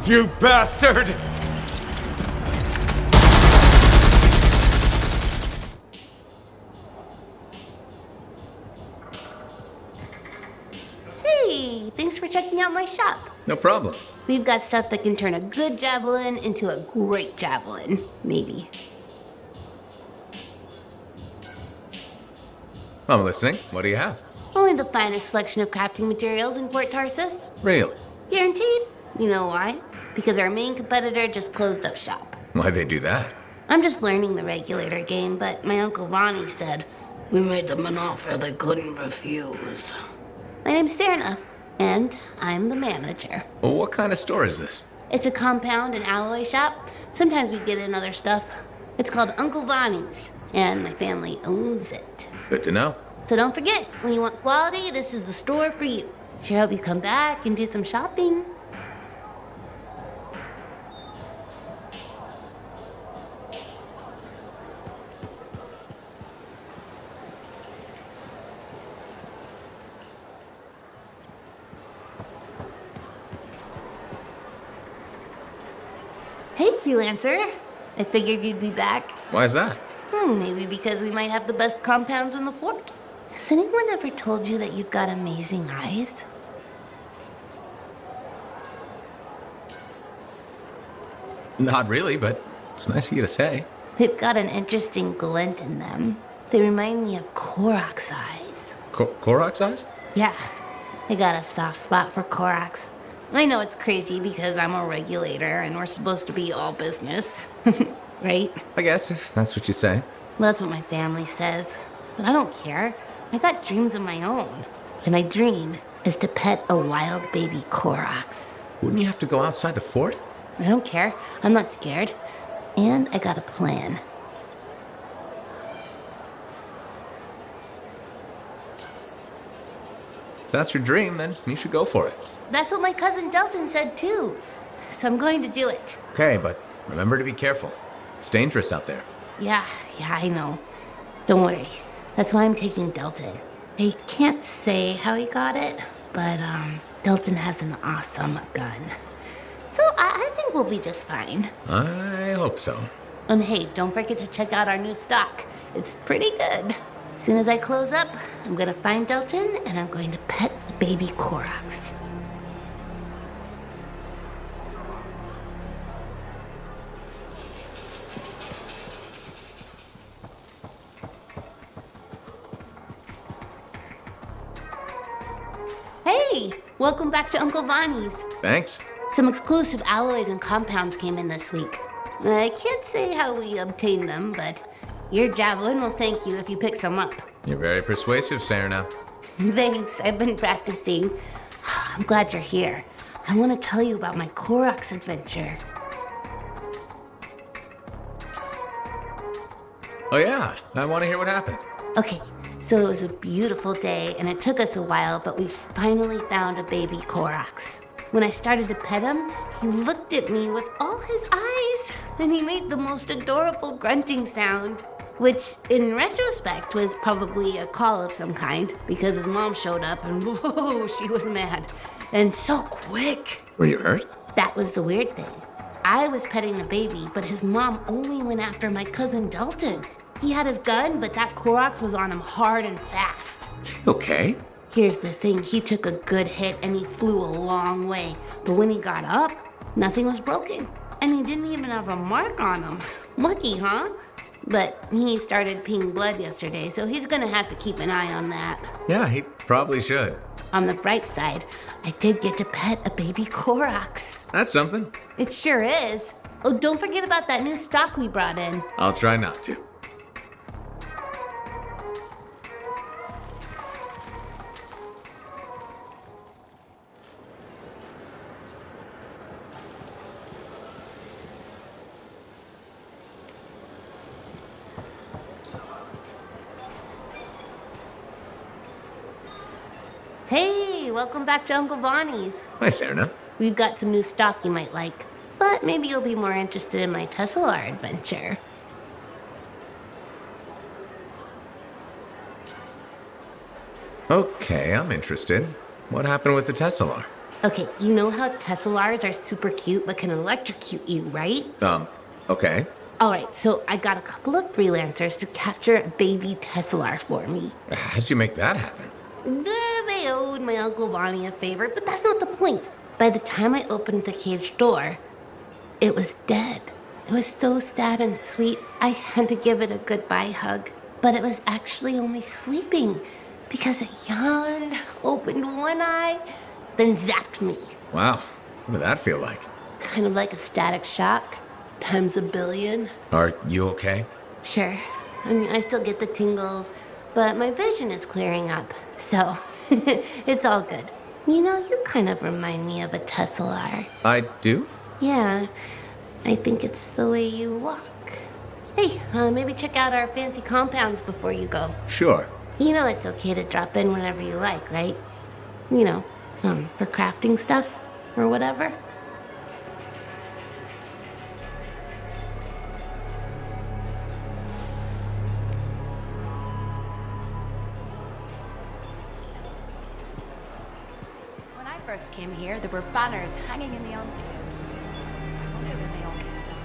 You bastard! Hey, thanks for checking out my shop. No problem. We've got stuff that can turn a good javelin into a great javelin, maybe. I'm listening. What do you have? Only the finest selection of crafting materials in Fort Tarsis. Really? Guaranteed. You know why? Because our main competitor just closed up shop. Why'd they do that? I'm just learning the regulator game, but my Uncle Vonnie said, we made them an offer they couldn't refuse. My name's Erina, and I'm the manager. Well, what kind of store is this? It's a compound and alloy shop. Sometimes we get in other stuff. It's called Uncle Vonnie's, and my family owns it. Good to know. So don't forget, when you want quality, this is the store for you. Sure hope you come back and do some shopping. Hey, freelancer. I figured you'd be back. Why is that? Maybe because we might have the best compounds in the fort. Has anyone ever told you that you've got amazing eyes? Not really, but it's nice of you to say. They've got an interesting glint in them. They remind me of Korok's eyes. Korok's eyes? Yeah, I got a soft spot for Korok's. I know it's crazy because I'm a regulator and we're supposed to be all business. Right? I guess, if that's what you say. Well, that's what my family says. But I don't care. I got dreams of my own. And my dream is to pet a wild baby Korok's. Wouldn't you have to go outside the fort? I don't care. I'm not scared. And I got a plan. If that's your dream, then you should go for it. That's what my cousin Delton said too. So I'm going to do it. Okay, but remember to be careful. It's dangerous out there. Yeah, I know. Don't worry. That's why I'm taking Delton. I can't say how he got it, but Delton has an awesome gun. So I think we'll be just fine. I hope so. And hey, don't forget to check out our new stock. It's pretty good. As soon as I close up, I'm gonna find Delton and I'm going to pet the baby Korok's. Hey, welcome back to Uncle Vonnie's. Thanks. Some exclusive alloys and compounds came in this week. I can't say how we obtained them, but your javelin will thank you if you pick some up. You're very persuasive, Serena. Thanks, I've been practicing. I'm glad you're here. I want to tell you about my Korok's adventure. Oh yeah, I want to hear what happened. Okay, so it was a beautiful day, and it took us a while, but we finally found a baby Korok's. When I started to pet him, he looked at me with all his eyes, and he made the most adorable grunting sound, which in retrospect was probably a call of some kind, because his mom showed up and whoa, she was mad. And so quick. Were you hurt? That was the weird thing. I was petting the baby, but his mom only went after my cousin Delton. He had his gun, but that Korok's was on him hard and fast. Is he okay? Here's the thing, he took a good hit and he flew a long way. But when he got up, nothing was broken. And he didn't even have a mark on him. Lucky, huh? But he started peeing blood yesterday, so he's gonna have to keep an eye on that. Yeah, he probably should. On the bright side, I did get to pet a baby Korok's. That's something. It sure is. Oh, don't forget about that new stock we brought in. I'll try not to. Hey, welcome back to Uncle Vonnie's. Hi, Serena. We've got some new stock you might like, but maybe you'll be more interested in my Tesselar adventure. Okay, I'm interested. What happened with the Tesselar? Okay, you know how Tesselars are super cute but can electrocute you, right? Okay. All right, so I got a couple of freelancers to capture a baby Tesselar for me. How'd you make that happen? They owed my Uncle Bonnie a favor, but that's not the point. By the time I opened the cage door, it was dead. It was so sad and sweet, I had to give it a goodbye hug. But it was actually only sleeping because it yawned, opened one eye, then zapped me. Wow. What did that feel like? Kind of like a static shock, times a billion. Are you okay? Sure. I mean, I still get the tingles, but my vision is clearing up, so it's all good. You know, you kind of remind me of a Tesselar. I do? Yeah, I think it's the way you walk. Hey, maybe check out our fancy compounds before you go. Sure. You know it's okay to drop in whenever you like, right? You know, for crafting stuff or whatever. When I first came here, there were banners hanging in the amphitheater. I wonder when they all came down.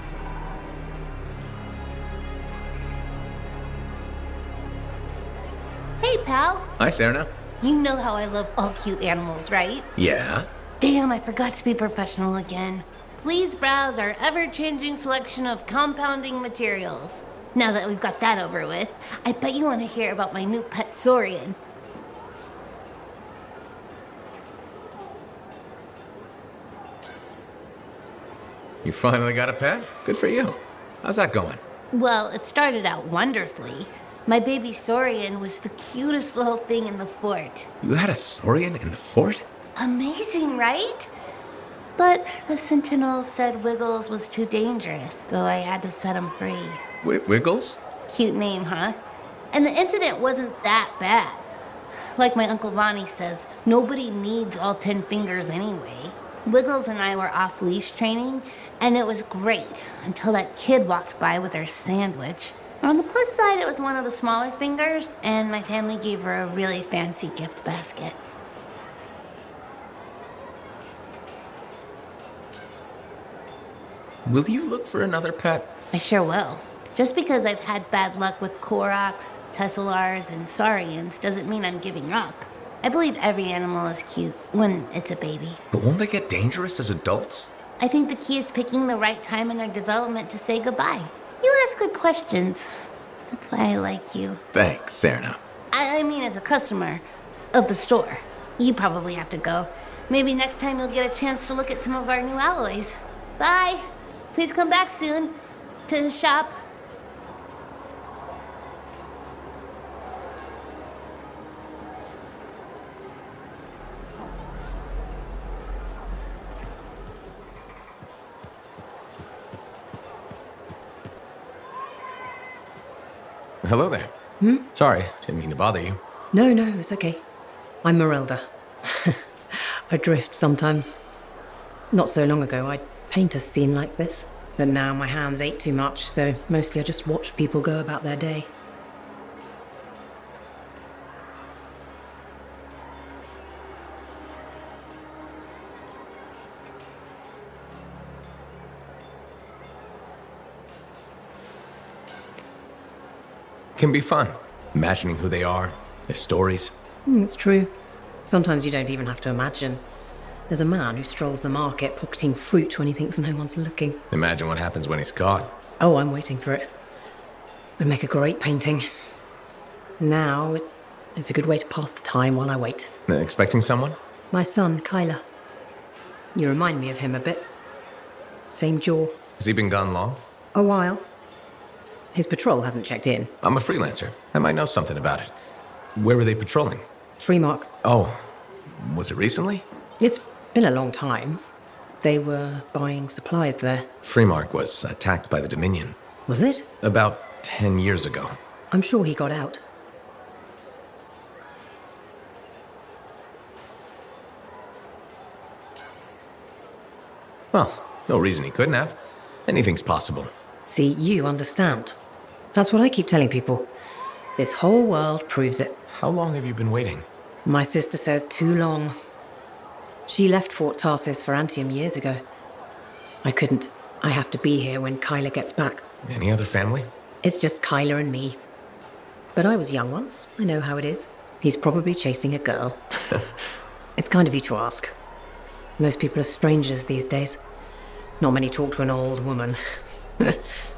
Hey, pal. Hi, Serena. You know how I love all cute animals, right? Yeah? Damn, I forgot to be professional again. Please browse our ever-changing selection of compounding materials. Now that we've got that over with, I bet you want to hear about my new pet Saurian. You finally got a pet? Good for you. How's that going? Well, it started out wonderfully. My baby Saurian was the cutest little thing in the fort. You had a Saurian in the fort? Amazing, right? But the Sentinels said Wiggles was too dangerous, so I had to set him free. Wiggles? Cute name, huh? And the incident wasn't that bad. Like my Uncle Vonnie says, nobody needs all 10 fingers anyway. Wiggles and I were off-leash training, and it was great until that kid walked by with her sandwich. On the plus side, it was one of the smaller fingers, and my family gave her a really fancy gift basket. Will you look for another pet? I sure will. Just because I've had bad luck with Koroks, Tesselars, and Saurians doesn't mean I'm giving up. I believe every animal is cute when it's a baby. But won't they get dangerous as adults? I think the key is picking the right time in their development to say goodbye. You ask good questions. That's why I like you. Thanks, Serena. I mean, as a customer of the store. You probably have to go. Maybe next time you'll get a chance to look at some of our new alloys. Bye. Please come back soon to shop. Hello there. Sorry, didn't mean to bother you. No, it's okay. I'm Morelli. I drift sometimes. Not so long ago, I'd paint a scene like this. But now my hands ache too much, so mostly I just watch people go about their day. Can be fun. Imagining who they are, their stories. It's true. Sometimes you don't even have to imagine. There's a man who strolls the market pocketing fruit when he thinks no one's looking. Imagine what happens when he's caught. Oh, I'm waiting for it. Would make a great painting. Now, it's a good way to pass the time while I wait. Expecting someone? My son, Kyla. You remind me of him a bit. Same jaw. Has he been gone long? A while. His patrol hasn't checked in. I'm a freelancer. I might know something about it. Where were they patrolling? Freemark. Oh, was it recently? It's been a long time. They were buying supplies there. Freemark was attacked by the Dominion. Was it? About 10 years ago. I'm sure he got out. Well, no reason he couldn't have. Anything's possible. See, you understand. That's what I keep telling people. This whole world proves it. How long have you been waiting? My sister says too long. She left Fort Tarsis for Anthem years ago. I couldn't. I have to be here when Kyla gets back. Any other family? It's just Kyla and me. But I was young once. I know how it is. He's probably chasing a girl. It's kind of you to ask. Most people are strangers these days. Not many talk to an old woman.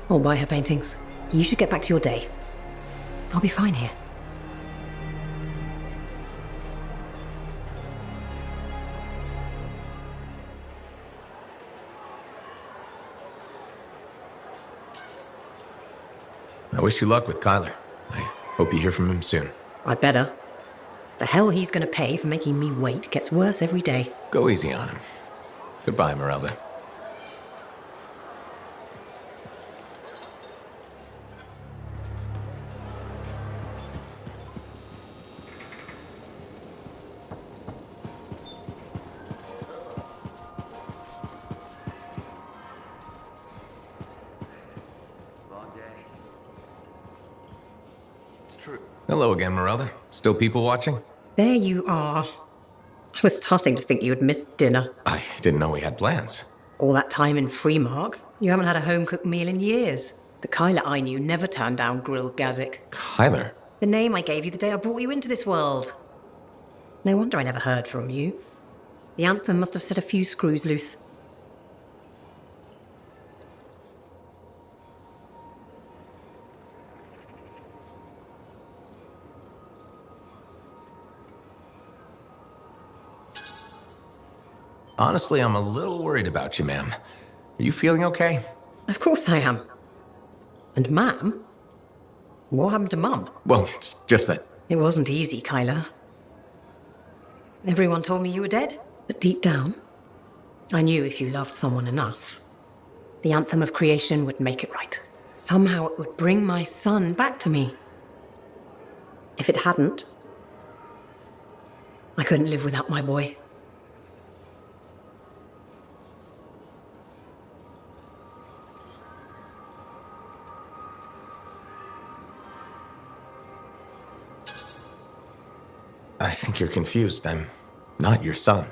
Or buy her paintings. You should get back to your day. I'll be fine here. I wish you luck with Kyler. I hope you hear from him soon. I'd better. The hell he's going to pay for making me wait gets worse every day. Go easy on him. Goodbye, Morelli. Hello again, Morelli. Still people watching? There you are. I was starting to think you had missed dinner. I didn't know we had plans. All that time in Freemark, you haven't had a home-cooked meal in years. The Kyla I knew never turned down grilled gazik. Kyler? The name I gave you the day I brought you into this world. No wonder I never heard from you. The Anthem must have set a few screws loose. Honestly, I'm a little worried about you, ma'am. Are you feeling okay? Of course I am. And Ma'am? What happened to Mum? Well, it's just that... It wasn't easy, Kyla. Everyone told me you were dead, but deep down, I knew if you loved someone enough, the Anthem of creation would make it right. Somehow it would bring my son back to me. If it hadn't, I couldn't live without my boy. I think you're confused. I'm not your son.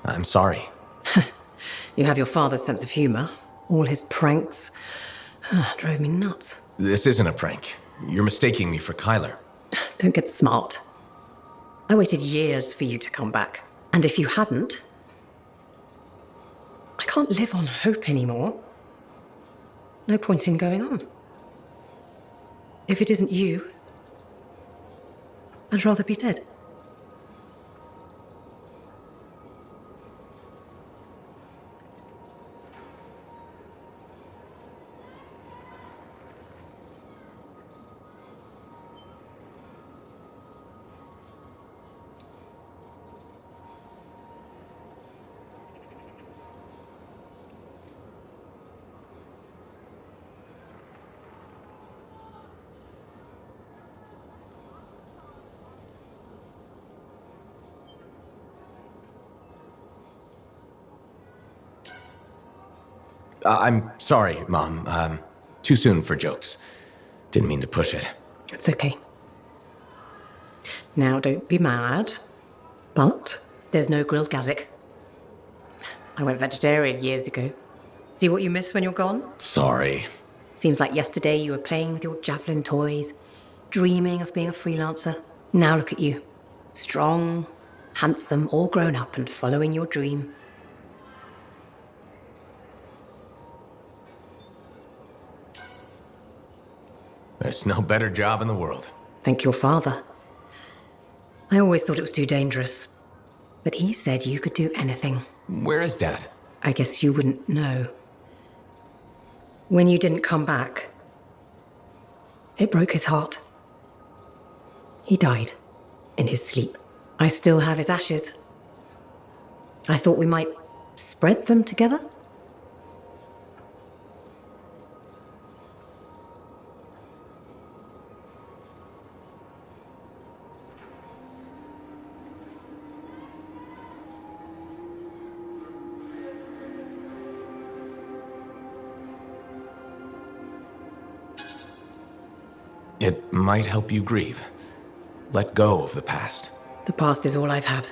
I'm sorry. You have your father's sense of humor. All his pranks drove me nuts. This isn't a prank. You're mistaking me for Kyler. Don't get smart. I waited years for you to come back. And if you hadn't, I can't live on hope anymore. No point in going on. If it isn't you, I'd rather be dead. I'm sorry, Mom. Too soon for jokes. Didn't mean to push it. It's okay. Now, don't be mad, but there's no grilled gazik. I went vegetarian years ago. See what you miss when you're gone? Sorry. Seems like yesterday you were playing with your javelin toys, dreaming of being a freelancer. Now look at you. Strong, handsome, all grown up and following your dream. There's no better job in the world. Thank your father. I always thought it was too dangerous. But he said you could do anything. Where is Dad? I guess you wouldn't know. When you didn't come back, it broke his heart. He died in his sleep. I still have his ashes. I thought we might spread them together. It might help you grieve. Let go of the past. The past is all I've had.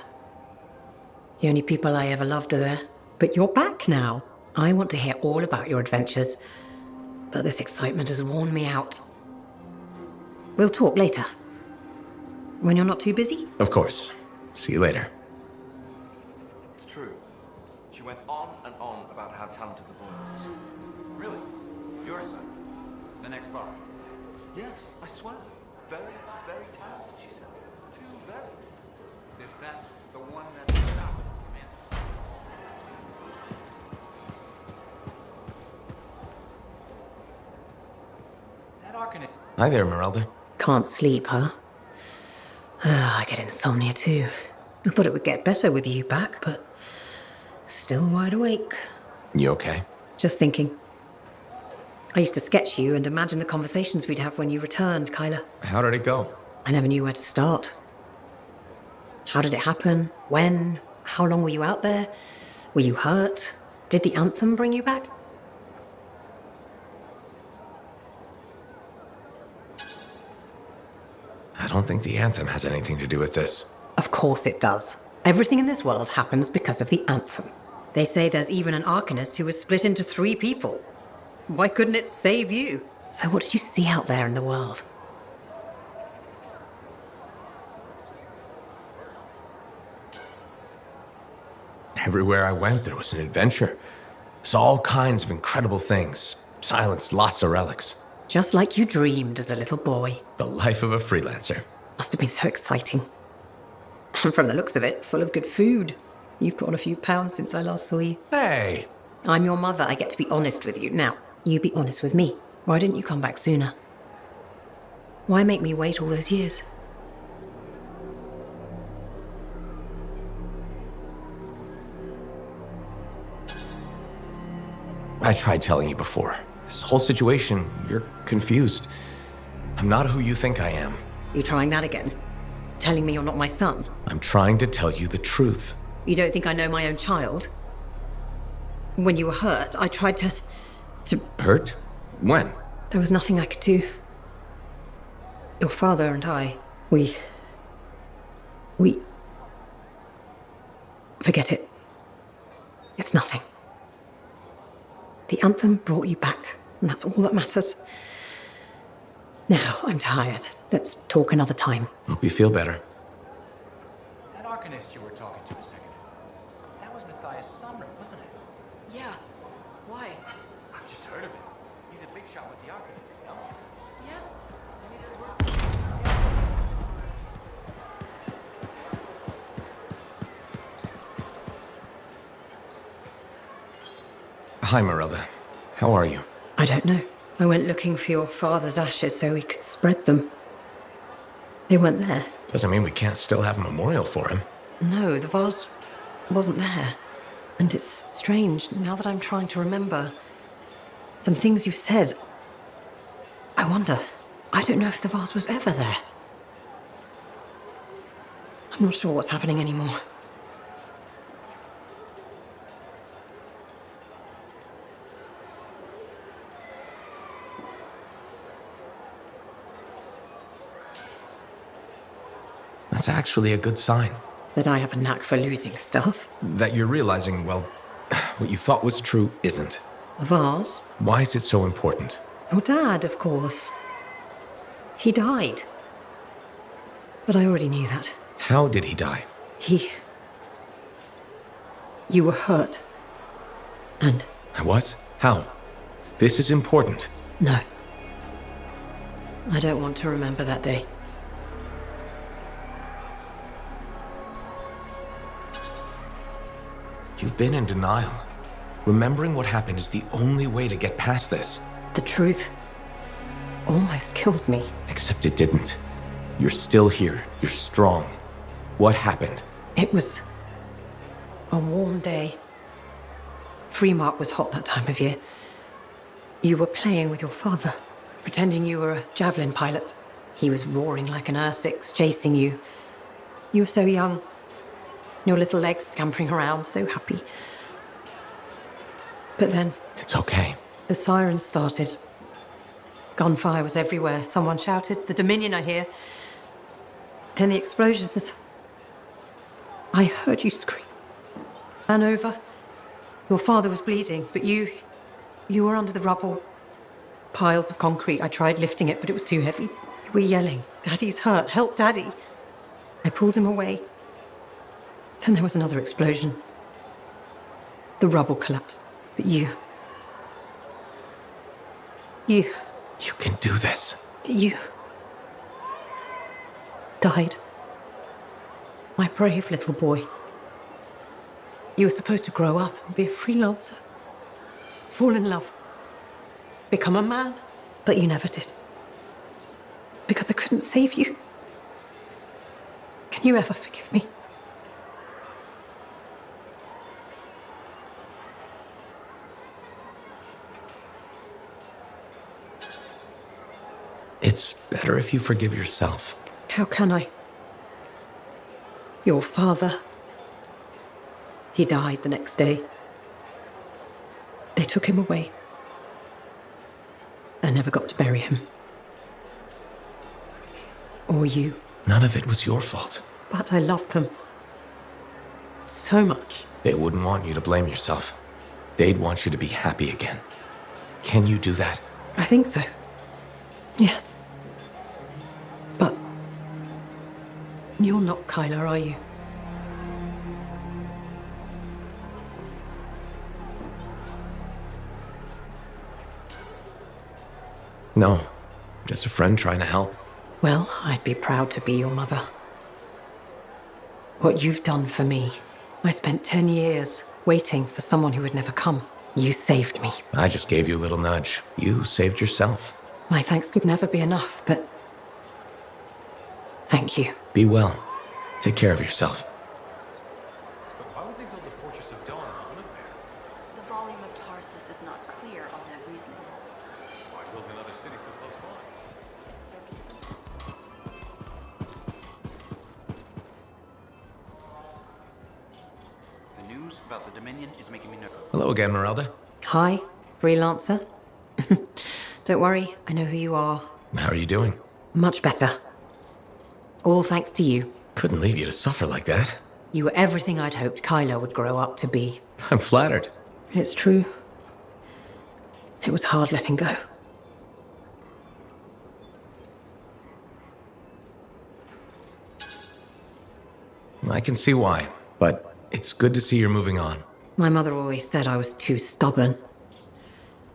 The only people I ever loved are there. But you're back now. I want to hear all about your adventures. But this excitement has worn me out. We'll talk later. When you're not too busy? Of course. See you later. It's true. She went on and on about how talented the boy was. Really? Your son? The next bar? Yes, I swear. Very, very talented, she said. Two very. Is that the one that stood out, man? That Arcanist. Hi there, Merelda. Can't sleep, huh? I get insomnia too. I thought it would get better with you back, but still wide awake. You okay? Just thinking. I used to sketch you and imagine the conversations we'd have when you returned, Kyla. How did it go? I never knew where to start. How did it happen? When? How long were you out there? Were you hurt? Did the Anthem bring you back? I don't think the Anthem has anything to do with this. Of course it does. Everything in this world happens because of the Anthem. They say there's even an Arcanist who was split into 3 people. Why couldn't it save you? So what did you see out there in the world? Everywhere I went, there was an adventure. Saw all kinds of incredible things. Silenced lots of relics. Just like you dreamed as a little boy. The life of a freelancer. Must have been so exciting. And from the looks of it, full of good food. You've put on a few pounds since I last saw you. Hey! I'm your mother. I get to be honest with you. Now, you be honest with me. Why didn't you come back sooner? Why make me wait all those years? I tried telling you before. This whole situation, you're confused. I'm not who you think I am. You trying that again? Telling me you're not my son? I'm trying to tell you the truth. You don't think I know my own child? When you were hurt, I tried to... Hurt? When? There was nothing I could do. Your father and I, we... Forget it. It's nothing. The Anthem brought you back, and that's all that matters. Now, I'm tired. Let's talk another time. Hope you feel better. That Arcanist you were talking to a second ago. That was Matthias Sumner, wasn't it? Yeah. Why? I've just heard of him. He's a big shot with the Arcanist, no? Yeah. And he does work. Hi, Merelda. How are you? I don't know. I went looking for your father's ashes so we could spread them. They weren't there. Doesn't mean we can't still have a memorial for him. No, the vase wasn't there. And it's strange, now that I'm trying to remember some things you've said. I wonder, I don't know if the vase was ever there. I'm not sure what's happening anymore. That's actually a good sign. That I have a knack for losing stuff. That you're realizing, well, what you thought was true isn't. A vase? Why is it so important? Your dad, of course. He died. But I already knew that. How did he die? You were hurt. And? I was? How? This is important. No. I don't want to remember that day. You've been in denial. Remembering what happened is the only way to get past this. The truth almost killed me. Except it didn't. You're still here. You're strong. What happened? It was a warm day. Freemark was hot that time of year. You were playing with your father, pretending you were a javelin pilot. He was roaring like an Ursix, chasing you. You were so young. Your little legs scampering around, so happy. But then... It's okay. The sirens started. Gunfire was everywhere. Someone shouted, "The Dominion are here." Then the explosions. I heard you scream. Ran over. Your father was bleeding, but you were under the rubble. Piles of concrete. I tried lifting it, but it was too heavy. You were yelling, "Daddy's hurt, help Daddy." I pulled him away. Then there was another explosion. The rubble collapsed, but you You can do this. died. My brave little boy. You were supposed to grow up and be a freelancer. Fall in love. Become a man. But you never did. Because I couldn't save you. Can you ever forgive me? It's better if you forgive yourself. How can I? Your father. He died the next day. They took him away. I never got to bury him. Or you. None of it was your fault. But I loved them. So much. They wouldn't want you to blame yourself. They'd want you to be happy again. Can you do that? I think so. Yes. But you're not Kyla, are you? No. Just a friend trying to help. Well, I'd be proud to be your mother. What you've done for me. I spent 10 years waiting for someone who would never come. You saved me. I just gave you a little nudge. You saved yourself. My thanks could never be enough, but thank you. Be well. Take care of yourself. But why would they build the Fortress of Dawn in the wood there? The volume of Tarsis is not clear on that reasoning. Why build another city so close by? The news about the Dominion is making me nervous. Hello again, Merelda. Hi, freelancer. Don't worry, I know who you are. How are you doing? Much better. All thanks to you. Couldn't leave you to suffer like that. You were everything I'd hoped Kyla would grow up to be. I'm flattered. It's true. It was hard letting go. I can see why, but it's good to see you're moving on. My mother always said I was too stubborn.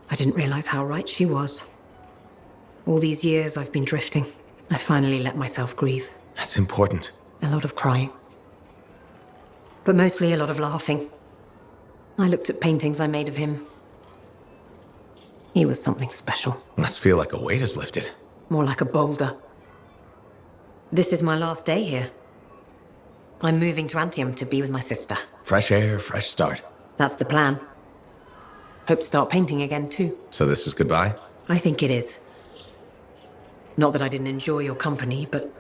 I didn't realize how right she was. All these years I've been drifting. I finally let myself grieve. That's important. A lot of crying. But mostly a lot of laughing. I looked at paintings I made of him. He was something special. Must feel like a weight is lifted. More like a boulder. This is my last day here. I'm moving to Anthem to be with my sister. Fresh air, fresh start. That's the plan. Hope to start painting again, too. So this is goodbye? I think it is. Not that I didn't enjoy your company, but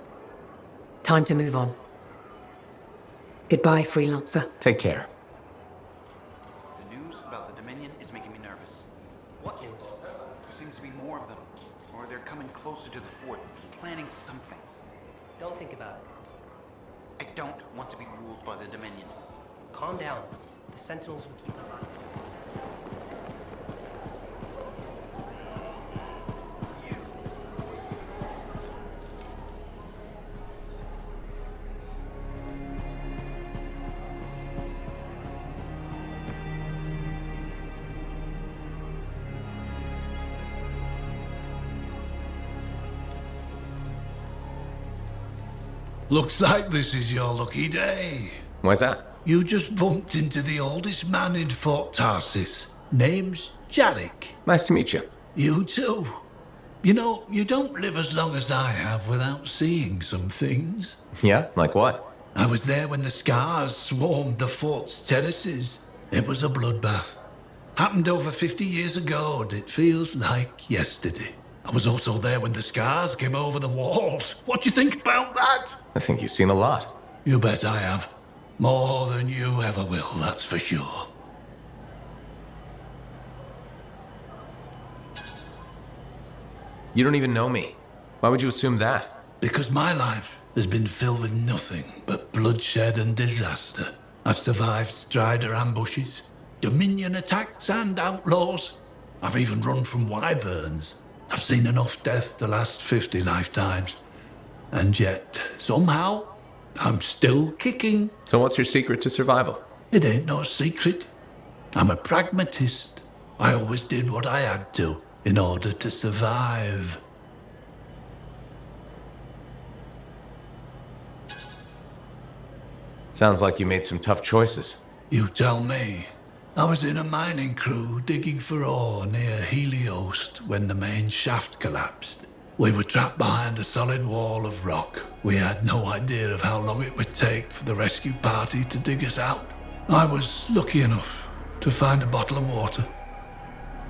time to move on. Goodbye, freelancer. Take care. The news about the Dominion is making me nervous. What is? There seems to be more of them. Or they're coming closer to the fort, planning something. Don't think about it. I don't want to be ruled by the Dominion. Calm down. The Sentinels will keep us safe. Looks like this is your lucky day. Why's that? You just bumped into the oldest man in Fort Tarsis. Name's Jarek. Nice to meet you. You too. You know, you don't live as long as I have without seeing some things. Yeah? Like what? I was there when the scars swarmed the fort's terraces. It was a bloodbath. Happened over 50 years ago, and it feels like yesterday. I was also there when the scars came over the walls. What do you think about that? I think you've seen a lot. You bet I have. More than you ever will, that's for sure. You don't even know me. Why would you assume that? Because my life has been filled with nothing but bloodshed and disaster. I've survived Strider ambushes, Dominion attacks and outlaws. I've even run from wyverns. I've seen enough death the last 50 lifetimes. And yet, somehow, I'm still kicking. So what's your secret to survival? It ain't no secret. I'm a pragmatist. I always did what I had to in order to survive. Sounds like you made some tough choices. You tell me. I was in a mining crew digging for ore near Heliost when the main shaft collapsed. We were trapped behind a solid wall of rock. We had no idea of how long it would take for the rescue party to dig us out. I was lucky enough to find a bottle of water.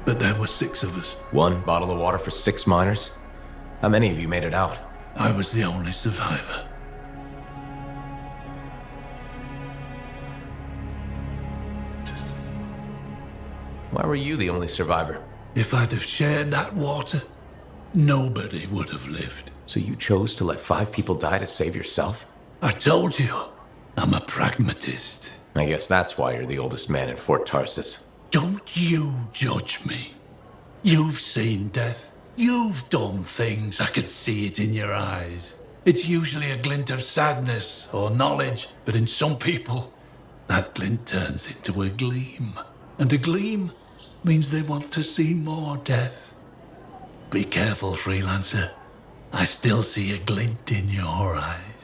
But there were 6 of us. 1 bottle of water for 6 miners? How many of you made it out? I was the only survivor. Why were you the only survivor? If I'd have shared that water, nobody would have lived. So you chose to let 5 people die to save yourself? I told you, I'm a pragmatist. I guess that's why you're the oldest man in Fort Tarsis. Don't you judge me. You've seen death. You've done things. I could see it in your eyes. It's usually a glint of sadness or knowledge, but in some people, that glint turns into a gleam. And a gleam means they want to see more death. Be careful, freelancer. I still see a glint in your eyes.